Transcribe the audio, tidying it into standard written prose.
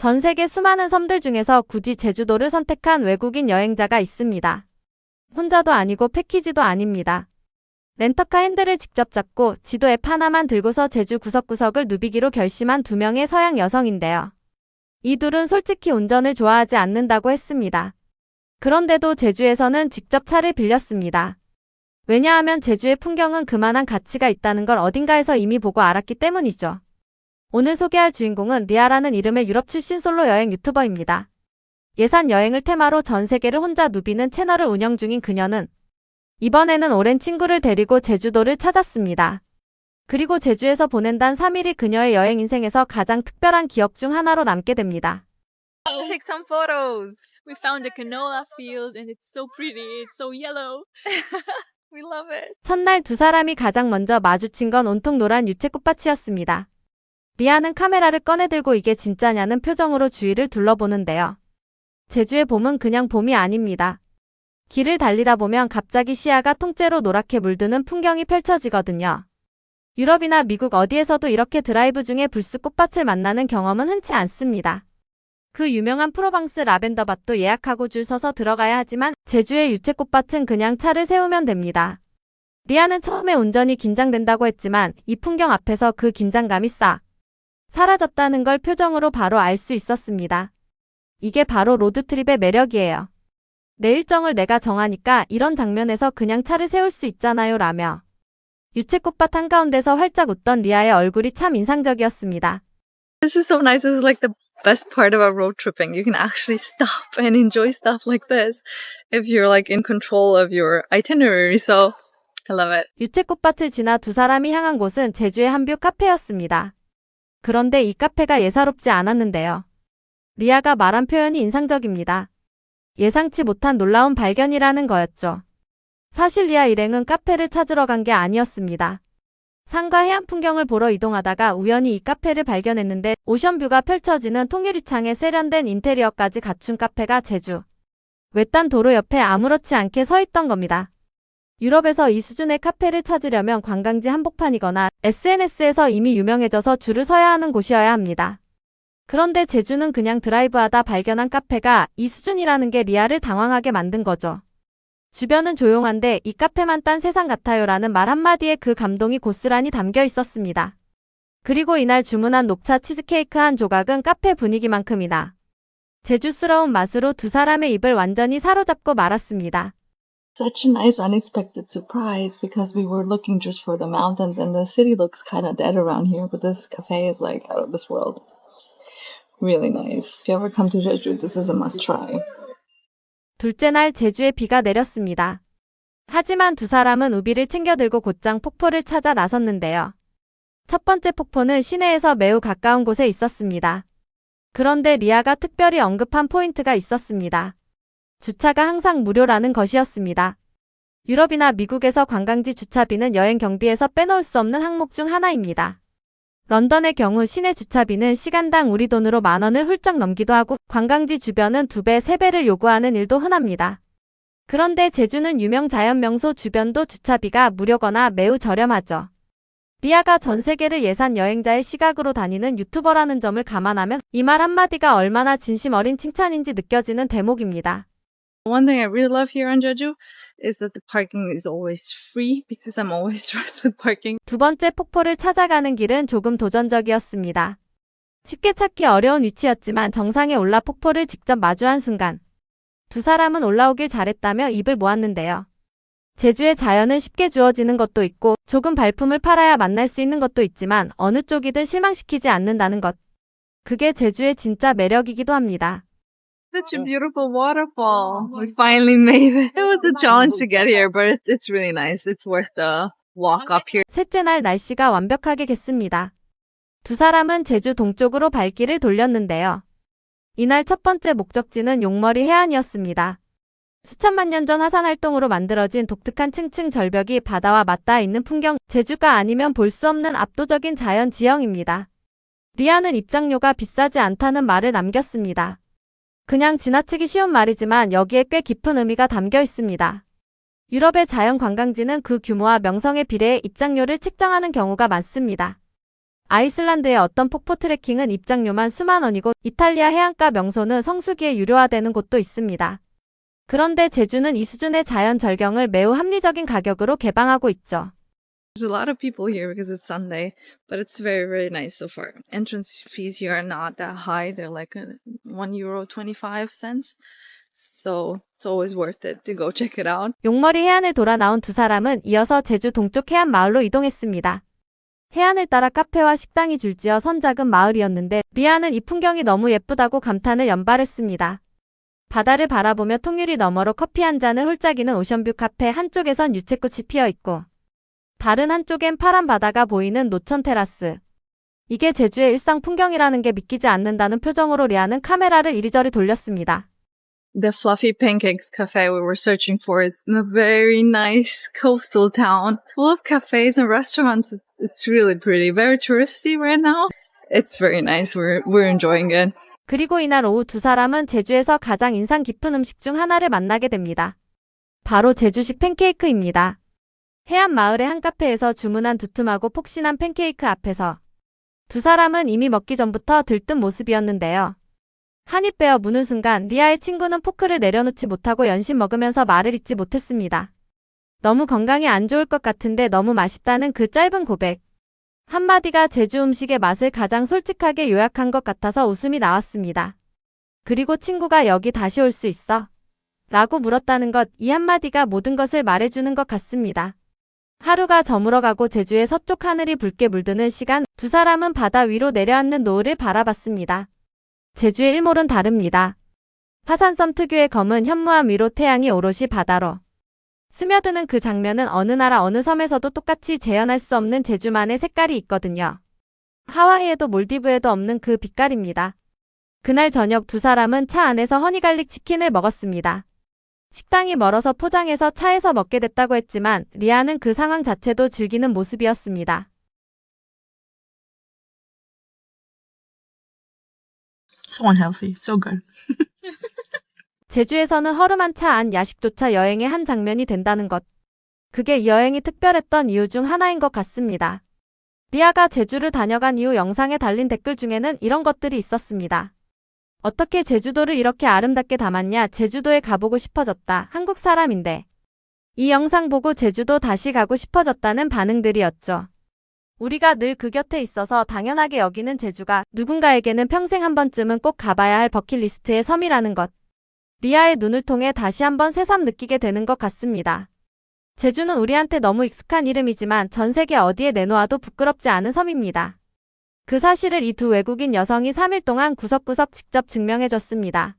전 세계 수많은 섬들 중에서 굳이 제주도를 선택한 외국인 여행자가 있습니다. 혼자도 아니고 패키지도 아닙니다. 렌터카 핸들을 직접 잡고 지도 앱 하나만 들고서 제주 구석구석을 누비기로 결심한 두 명의 서양 여성인데요. 이 둘은 솔직히 운전을 좋아하지 않는다고 했습니다. 그런데도 제주에서는 직접 차를 빌렸습니다. 왜냐하면 제주의 풍경은 그만한 가치가 있다는 걸 어딘가에서 이미 보고 알았기 때문이죠. 오늘 소개할 주인공은 리아라는 이름의 유럽 출신 솔로 여행 유튜버입니다. 예산 여행을 테마로 전 세계를 혼자 누비는 채널을 운영 중인 그녀는 이번에는 오랜 친구를 데리고 제주도를 찾았습니다. 그리고 제주에서 보낸 단 3일이 그녀의 여행 인생에서 가장 특별한 기억 중 하나로 남게 됩니다. To take some photos. We found a canola field and it's so pretty. It's so yellow. We love it. 첫날 두 사람이 가장 먼저 마주친 건 온통 노란 유채꽃밭이었습니다. 리아는 카메라를 꺼내들고 이게 진짜냐는 표정으로 주위를 둘러보는데요. 제주의 봄은 그냥 봄이 아닙니다. 길을 달리다 보면 갑자기 시야가 통째로 노랗게 물드는 풍경이 펼쳐지거든요. 유럽이나 미국 어디에서도 이렇게 드라이브 중에 불쑥 꽃밭을 만나는 경험은 흔치 않습니다. 그 유명한 프로방스 라벤더밭도 예약하고 줄 서서 들어가야 하지만 제주의 유채꽃밭은 그냥 차를 세우면 됩니다. 리아는 처음에 운전이 긴장된다고 했지만 이 풍경 앞에서 그 긴장감이 싹 사라졌다는 걸 표정으로 바로 알 수 있었습니다. 이게 바로 로드트립의 매력이에요. 내 일정을 내가 정하니까 이런 장면에서 그냥 차를 세울 수 있잖아요 라며 유채꽃밭 한가운데서 활짝 웃던 리아의 얼굴이 참 인상적이었습니다. This is so nice. This is like the best part about road tripping. You can actually stop and enjoy stuff like this if you're like in control of your itinerary. So I love it. 유채꽃밭을 지나 두 사람이 향한 곳은 제주의 한 뷰 카페였습니다. 그런데 이 카페가 예사롭지 않았는데요. 리아가 말한 표현이 인상적입니다. 예상치 못한 놀라운 발견이라는 거였죠. 사실 리아 일행은 카페를 찾으러 간 게 아니었습니다. 산과 해안 풍경을 보러 이동하다가 우연히 이 카페를 발견했는데 오션뷰가 펼쳐지는 통유리창에 세련된 인테리어까지 갖춘 카페가 제주 외딴 도로 옆에 아무렇지 않게 서 있던 겁니다. 유럽에서 이 수준의 카페를 찾으려면 관광지 한복판이거나 SNS에서 이미 유명해져서 줄을 서야 하는 곳이어야 합니다. 그런데 제주는 그냥 드라이브하다 발견한 카페가 이 수준이라는 게 리아를 당황하게 만든 거죠. 주변은 조용한데 이 카페만 딴 세상 같아요 라는 말 한마디에 그 감동이 고스란히 담겨 있었습니다. 그리고 이날 주문한 녹차 치즈케이크 한 조각은 카페 분위기만큼이나 제주스러운 맛으로 두 사람의 입을 완전히 사로잡고 말았습니다. Such a nice unexpected surprise because we were looking just for the mountains and the city looks kind of dead around here, but this cafe is like out of this world. Really nice. If you ever come to Jeju, this is a must try. 둘째 날 제주에 비가 내렸습니다. 하지만 두 사람은 우비를 챙겨 들고 곧장 폭포를 찾아 나섰는데요. 첫 번째 폭포는 시내에서 매우 가까운 곳에 있었습니다. 그런데 리아가 특별히 언급한 포인트가 있었습니다. 주차가 항상 무료라는 것이었습니다. 유럽이나 미국에서 관광지 주차비는 여행 경비에서 빼놓을 수 없는 항목 중 하나입니다. 런던의 경우 시내 주차비는 시간당 우리 돈으로 10,000원을 훌쩍 넘기도 하고 관광지 주변은 2배, 3배를 요구하는 일도 흔합니다. 그런데 제주는 유명 자연명소 주변도 주차비가 무료거나 매우 저렴하죠. 리아가 전 세계를 예산 여행자의 시각으로 다니는 유튜버라는 점을 감안하면 이 말 한마디가 얼마나 진심 어린 칭찬인지 느껴지는 대목입니다. One thing I really love here on Jeju is that the parking is always free because I'm always stressed with parking. 두 번째 폭포를 찾아가는 길은 조금 도전적이었습니다. 쉽게 찾기 어려운 위치였지만 정상에 올라 폭포를 직접 마주한 순간 두 사람은 올라오길 잘했다며 입을 모았는데요. 제주의 자연은 쉽게 주어지는 것도 있고 조금 발품을 팔아야 만날 수 있는 것도 있지만 어느 쪽이든 실망시키지 않는다는 것. 그게 제주의 진짜 매력이기도 합니다. Such a beautiful waterfall. We finally made it. It was a challenge to get here, but it's really nice. It's worth the walk up here. 셋째 날 날씨가 완벽하게 겠습니다. 두 사람은 제주 동쪽으로 발길을 돌렸는데요. 이날 첫 번째 목적지는 용머리 해안이었습니다. 수천만 년 전 화산 활동으로 만들어진 독특한 층층 절벽이 바다와 맞닿아 있는 풍경, 제주가 아니면 볼 수 없는 압도적인 자연 지형입니다. 리아는 입장료가 비싸지 않다는 말을 남겼습니다. 그냥 지나치기 쉬운 말이지만 여기에 꽤 깊은 의미가 담겨 있습니다. 유럽의 자연 관광지는 그 규모와 명성에 비례해 입장료를 책정하는 경우가 많습니다. 아이슬란드의 어떤 폭포 트레킹은 입장료만 수만 원이고 이탈리아 해안가 명소는 성수기에 유료화되는 곳도 있습니다. 그런데 제주는 이 수준의 자연 절경을 매우 합리적인 가격으로 개방하고 있죠. There's a lot of people here because it's Sunday, but it's very, very nice so far. Entrance fees here are not that high. They're like €1.25. So it's always worth it to go check it out. 용머리 해안을 돌아 나온 두 사람은 이어서 제주 동쪽 해안 마을로 이동했습니다. 해안을 따라 카페와 식당이 줄지어 선작은 마을이었는데 리아는 이 풍경이 너무 예쁘다고 감탄을 연발했습니다. 바다를 바라보며 통유리 너머로 커피 한 잔을 홀짝이는 오션뷰 카페. 한쪽에선 유채꽃이 피어있고 다른 한쪽엔 파란 바다가 보이는 노천 테라스. 이게 제주의 일상 풍경이라는 게 믿기지 않는다는 표정으로 리아는 카메라를 이리저리 돌렸습니다. The Fluffy Pancakes Cafe we were searching for is in a very nice coastal town full of cafes and restaurants. It's really pretty, very touristy right now. It's very nice. We're enjoying it. 그리고 이날 오후 두 사람은 제주에서 가장 인상 깊은 음식 중 하나를 만나게 됩니다. 바로 제주식 팬케이크입니다. 해안 마을의 한 카페에서 주문한 두툼하고 폭신한 팬케이크 앞에서 두 사람은 이미 먹기 전부터 들뜬 모습이었는데요. 한 입 베어 무는 순간 리아의 친구는 포크를 내려놓지 못하고 연신 먹으면서 말을 잇지 못했습니다. 너무 건강에 안 좋을 것 같은데 너무 맛있다는 그 짧은 고백. 한마디가 제주 음식의 맛을 가장 솔직하게 요약한 것 같아서 웃음이 나왔습니다. 그리고 친구가 여기 다시 올 수 있어? 라고 물었다는 것, 이 한마디가 모든 것을 말해주는 것 같습니다. 하루가 저물어가고 제주의 서쪽 하늘이 붉게 물드는 시간, 두 사람은 바다 위로 내려앉는 노을을 바라봤습니다. 제주의 일몰은 다릅니다. 화산섬 특유의 검은 현무암 위로 태양이 오롯이 바다로 스며드는 그 장면은 어느 나라 어느 섬에서도 똑같이 재현할 수 없는 제주만의 색깔이 있거든요. 하와이에도 몰디브에도 없는 그 빛깔입니다. 그날 저녁 두 사람은 차 안에서 허니갈릭 치킨을 먹었습니다. 식당이 멀어서 포장해서 차에서 먹게 됐다고 했지만 리아는 그 상황 자체도 즐기는 모습이었습니다. So unhealthy, so good. 제주에서는 허름한 차 안 야식조차 여행의 한 장면이 된다는 것. 그게 이 여행이 특별했던 이유 중 하나인 것 같습니다. 리아가 제주를 다녀간 이후 영상에 달린 댓글 중에는 이런 것들이 있었습니다. 어떻게 제주도를 이렇게 아름답게 담았냐? 제주도에 가보고 싶어졌다. 한국 사람인데. 이 영상 보고 제주도 다시 가고 싶어졌다는 반응들이었죠. 우리가 늘 그 곁에 있어서 당연하게 여기는 제주가 누군가에게는 평생 한 번쯤은 꼭 가봐야 할 버킷리스트의 섬이라는 것. 리아의 눈을 통해 다시 한번 새삼 느끼게 되는 것 같습니다. 제주는 우리한테 너무 익숙한 이름이지만 전 세계 어디에 내놓아도 부끄럽지 않은 섬입니다. 그 사실을 이 두 외국인 여성이 3일 동안 구석구석 직접 증명해줬습니다.